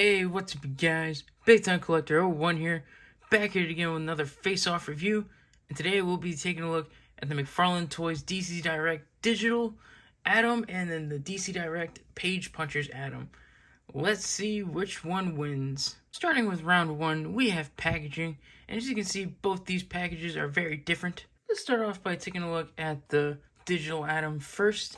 Hey, what's up, you guys? Big Time Collector 01 here, back here again with another face-off review. And today we'll be taking a look at the McFarlane Toys DC Direct Digital Atom and then the DC Direct Page Punchers Atom. Let's see which one wins. Starting with round one, we have packaging, and as you can see, both these packages are very different. Let's start off by taking a look at the Digital Atom first.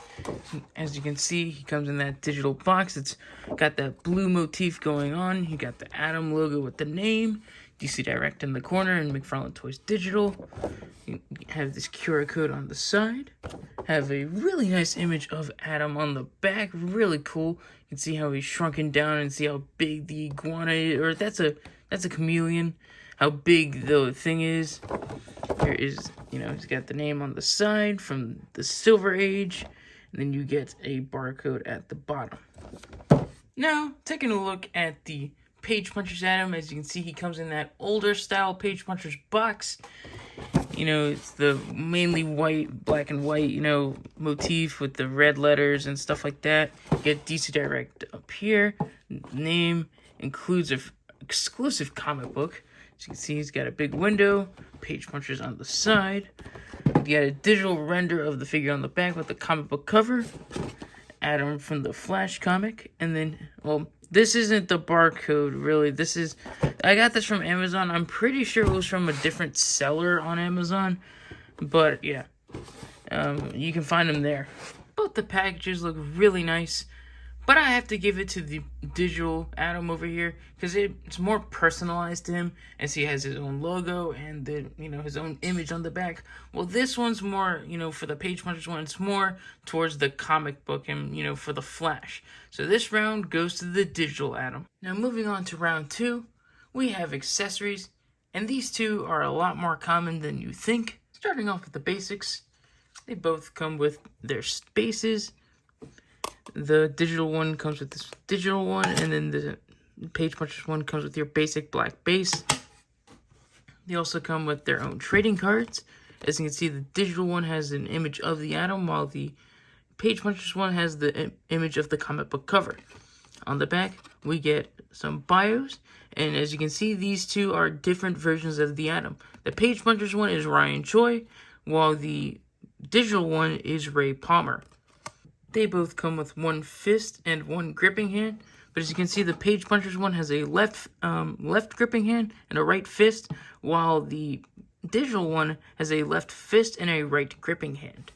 As you can see, he comes in that digital box. It's got that blue motif going on. You got the Atom logo with the name, DC Direct in the corner, and McFarlane Toys Digital. You have this QR code on the side. Have a really nice image of Atom on the back. Really cool. You can see how he's shrunken down and see how big the iguana is, or that's a chameleon. How big the thing is. Here is, he's got the name on the side from the Silver Age, and then you get a barcode at the bottom. Now, taking a look at the Page Punchers Atom, as you can see, he comes in that older style Page Punchers box. It's the mainly white, black and white, motif with the red letters and stuff like that. You get DC Direct up here. Name includes an exclusive comic book. As you can see, he's got a big window, Page Punchers on the side. You got a digital render of the figure on the back with the comic book cover. Atom from the Flash comic. And then, well, this isn't the barcode, really. I got this from Amazon. I'm pretty sure it was from a different seller on Amazon. But, yeah. You can find them there. Both the packages look really nice. But I have to give it to the Digital Atom over here because it's more personalized to him, as he has his own logo and his own image on the back. Well, this one's more, for the Page Punchers one, it's more towards the comic book and, for the Flash. So this round goes to the Digital Atom. Now moving on to round two, we have accessories, and these two are a lot more common than you think. Starting off with the basics, they both come with their bases. The digital one comes with this digital one, and then the Page Punchers one comes with your basic black base. They also come with their own trading cards. As you can see, the digital one has an image of the Atom, while the Page Punchers one has the image of the comic book cover. On the back, we get some bios, and as you can see, these two are different versions of the Atom. The Page Punchers one is Ryan Choi, while the digital one is Ray Palmer. They both come with one fist and one gripping hand, but as you can see, the Page Punchers one has a left gripping hand and a right fist, while the digital one has a left fist and a right gripping hand.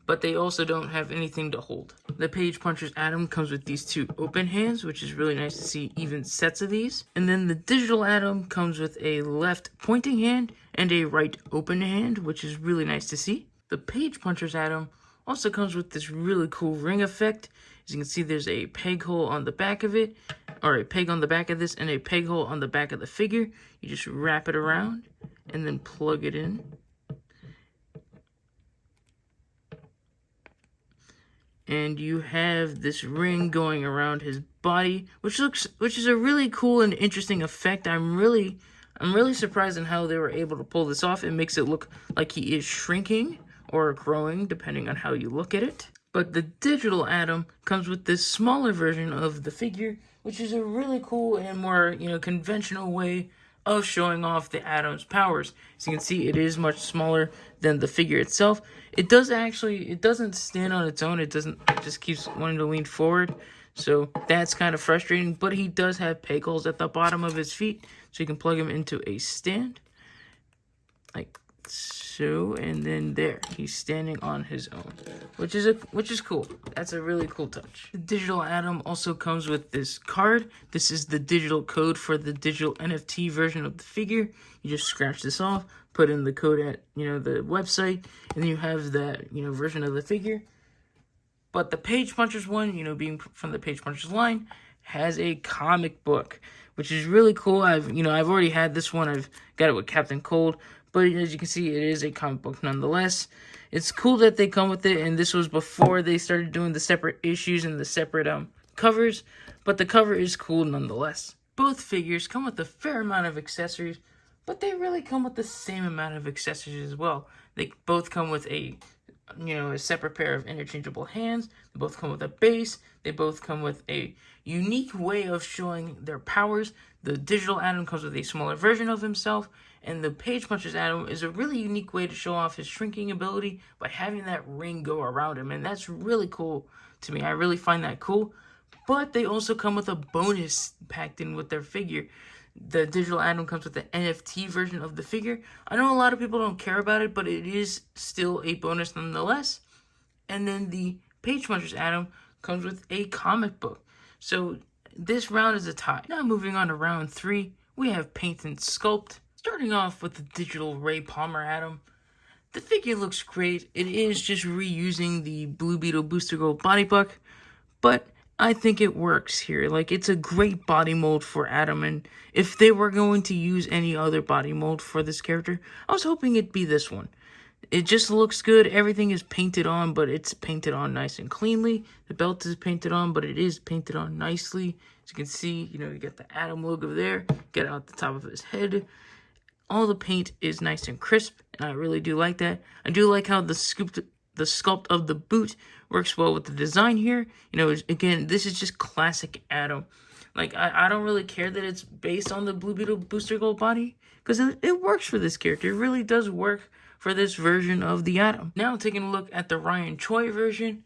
But they also don't have anything to hold. The Page Punchers Atom comes with these two open hands, which is really nice to see even sets of these. And then the Digital Atom comes with a left pointing hand and a right open hand, which is really nice to see. The Page Punchers Atom also comes with this really cool ring effect. As you can see, there's a peg hole on the back of it, or a peg on the back of this, and a peg hole on the back of the figure. You just wrap it around and then plug it in. And you have this ring going around his body, which is a really cool and interesting effect. I'm really surprised in how they were able to pull this off. It makes it look like he is shrinking or growing, depending on how you look at it. But the Digital Atom comes with this smaller version of the figure, which is a really cool and more, conventional way of showing off the Atom's powers. As you can see, it is much smaller than the figure itself. It doesn't stand on its own. It just keeps wanting to lean forward. So that's kind of frustrating, but he does have peg holes at the bottom of his feet, so you can plug him into a stand. Like so, and then there, he's standing on his own, which is cool. That's a really cool touch. The Digital Atom also comes with this card. This is the digital code for the digital NFT version of the figure. You just scratch this off, put in the code at the website, and then you have that version of the figure. But the Page Punchers one, being from the Page Punchers line, has a comic book, which is really cool. I've already had this one. I've got it with Captain Cold. But as you can see, it is a comic book nonetheless. It's cool that they come with it, and this was before they started doing the separate issues and the separate covers. But the cover is cool nonetheless. Both figures come with a fair amount of accessories, but they really come with the same amount of accessories as well. They both come with a a separate pair of interchangeable hands. They both come with a base. They both come with a unique way of showing their powers. The digital Atom comes with a smaller version of himself, and the Page Puncher's Atom is a really unique way to show off his shrinking ability by having that ring go around him, and that's really cool to me. I really find that cool. But they also come with a bonus packed in with their figure. The digital Atom comes with the NFT version of the figure. I know a lot of people don't care about it, but it is still a bonus nonetheless. And then the Page Puncher's Atom comes with a comic book. So this round is a tie. Now moving on to round 3, we have Paint and Sculpt. Starting off with the digital Ray Palmer Atom. The figure looks great. It is just reusing the Blue Beetle Booster Gold body buck, but I think it works here. Like, it's a great body mold for Atom, and if they were going to use any other body mold for this character, I was hoping it'd be this one. It just looks good. Everything is painted on, but it's painted on nice and cleanly. The belt is painted on, but it is painted on nicely. As you can see, you get the Atom logo there. Get out the top of his head. All the paint is nice and crisp, and I really do like that. I do like how the sculpt of the boot works well with the design here. Again, this is just classic Atom. Like, I don't really care that it's based on the Blue Beetle Booster Gold body, because it works for this character. It really does work for this version of the Atom. Now, taking a look at the Ryan Choi version,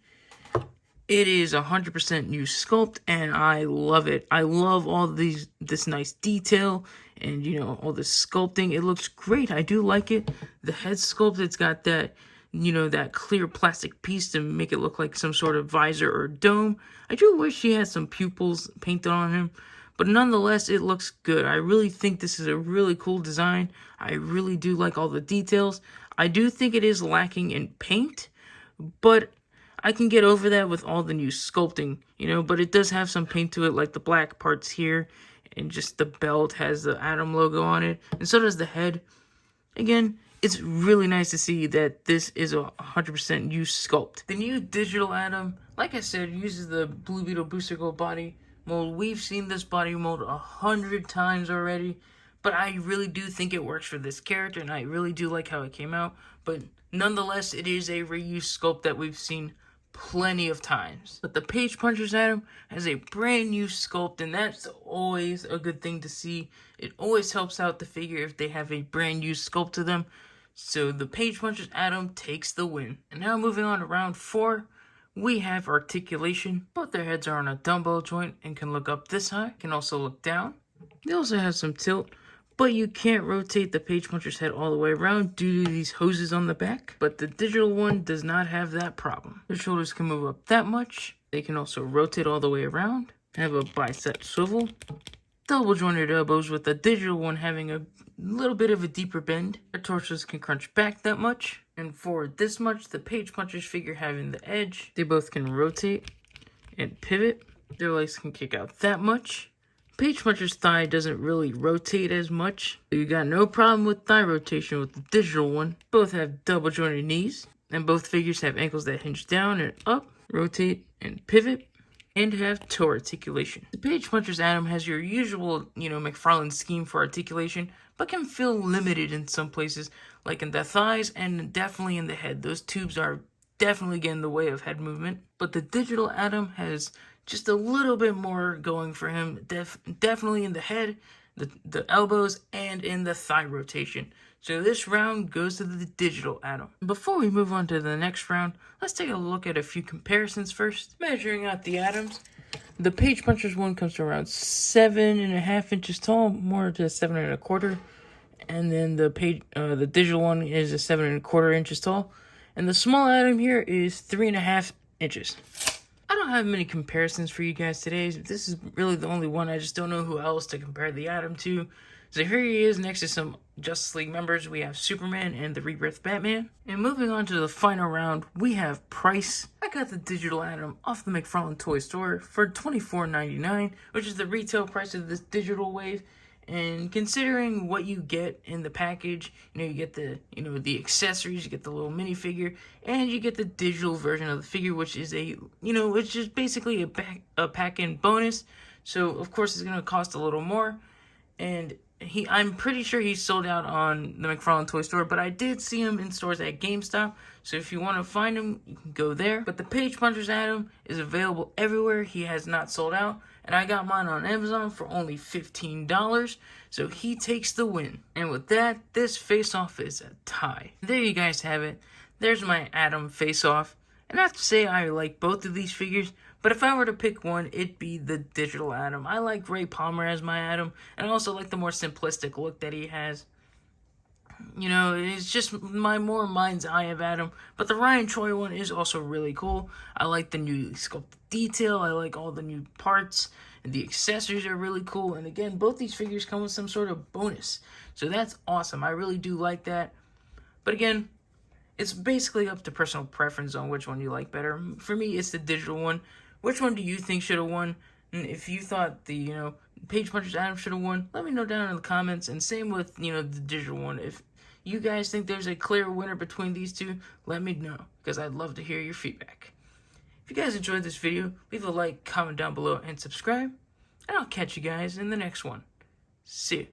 it is 100% new sculpt, and I love it. I love all this nice detail, and all this sculpting. It looks great. I do like it. The head sculpt, it's got that that clear plastic piece to make it look like some sort of visor or dome. I do wish he had some pupils painted on him, but nonetheless, it looks good. I really think this is a really cool design. I really do like all the details. I do think it is lacking in paint, but I can get over that with all the new sculpting, but it does have some paint to it, like the black parts here, and just the belt has the Atom logo on it, and so does the head. Again, it's really nice to see that this is a 100% new sculpt. The new digital Atom, like I said, uses the Blue Beetle Booster Gold body mold. We've seen this body mold 100 times already, but I really do think it works for this character, and I really do like how it came out. But nonetheless, it is a reused sculpt that we've seen plenty of times. But the Page Puncher's Atom has a brand new sculpt, and that's always a good thing to see. It always helps out the figure if they have a brand new sculpt to them. So the Page Puncher's Atom takes the win. And now moving on to round 4, we have Articulation. Both their heads are on a dumbbell joint and can look up this high, can also look down. They also have some tilt, but you can't rotate the Page Puncher's head all the way around due to these hoses on the back. But the digital one does not have that problem. Their shoulders can move up that much. They can also rotate all the way around. Have a bicep swivel. Double jointed elbows, with the digital one having a little bit of a deeper bend. Their torsos can crunch back that much and forward this much. The Page Puncher's figure having the edge. They both can rotate and pivot. Their legs can kick out that much. Page Puncher's thigh doesn't really rotate as much, so you got no problem with thigh rotation with the digital one. Both have double jointed knees, and both figures have ankles that hinge down and up, rotate and pivot, and have toe articulation. The Page Puncher's Atom has your usual, McFarlane scheme for articulation, but can feel limited in some places, like in the thighs and definitely in the head. Those tubes are definitely getting in the way of head movement. But the digital Atom has just a little bit more going for him, definitely in the head, the elbows, and in the thigh rotation. So this round goes to the digital Atom. Before we move on to the next round, let's take a look at a few comparisons first. Measuring out the Atoms, the Page Puncher's one comes to around 7.5 inches tall, more to 7.25, and then the digital one is a 7.25 inches tall, and the small Atom here is 3.5 inches. I don't have many comparisons for you guys today. This is really the only one. I just don't know who else to compare the Atom to. So here he is next to some Justice League members. We have Superman and the Rebirth Batman. And moving on to the final round, we have price. I got the digital Atom off the McFarlane toy store for $24.99, which is the retail price of this digital wave. And considering what you get in the package, you get the, the accessories, you get the little minifigure, and you get the digital version of the figure, which is it's just basically a pack-in bonus. So, of course, it's going to cost a little more. and I'm pretty sure he's sold out on the McFarlane Toy Store, but I did see him in stores at GameStop, so if you want to find him, you can go there. But the Page Punchers Adam is available everywhere. He has not sold out, and I got mine on Amazon for only $15, so he takes the win. And with that, this face-off is a tie. There you guys have it. There's my Adam face-off. And I have to say I like both of these figures, but if I were to pick one, it'd be the digital Adam. I like Ray Palmer as my Adam, and I also like the more simplistic look that he has. You know, it's just my more mind's eye of Adam, but the Ryan Choi one is also really cool. I like the new sculpted detail, I like all the new parts, and the accessories are really cool. And again, both these figures come with some sort of bonus, so that's awesome. I really do like that. But again, it's basically up to personal preference on which one you like better. For me, it's the digital one. Which one do you think should have won? And if you thought the, Page Punchers Adam should have won, let me know down in the comments. And same with, the digital one. If you guys think there's a clear winner between these two, let me know, because I'd love to hear your feedback. If you guys enjoyed this video, leave a like, comment down below, and subscribe. And I'll catch you guys in the next one. See ya.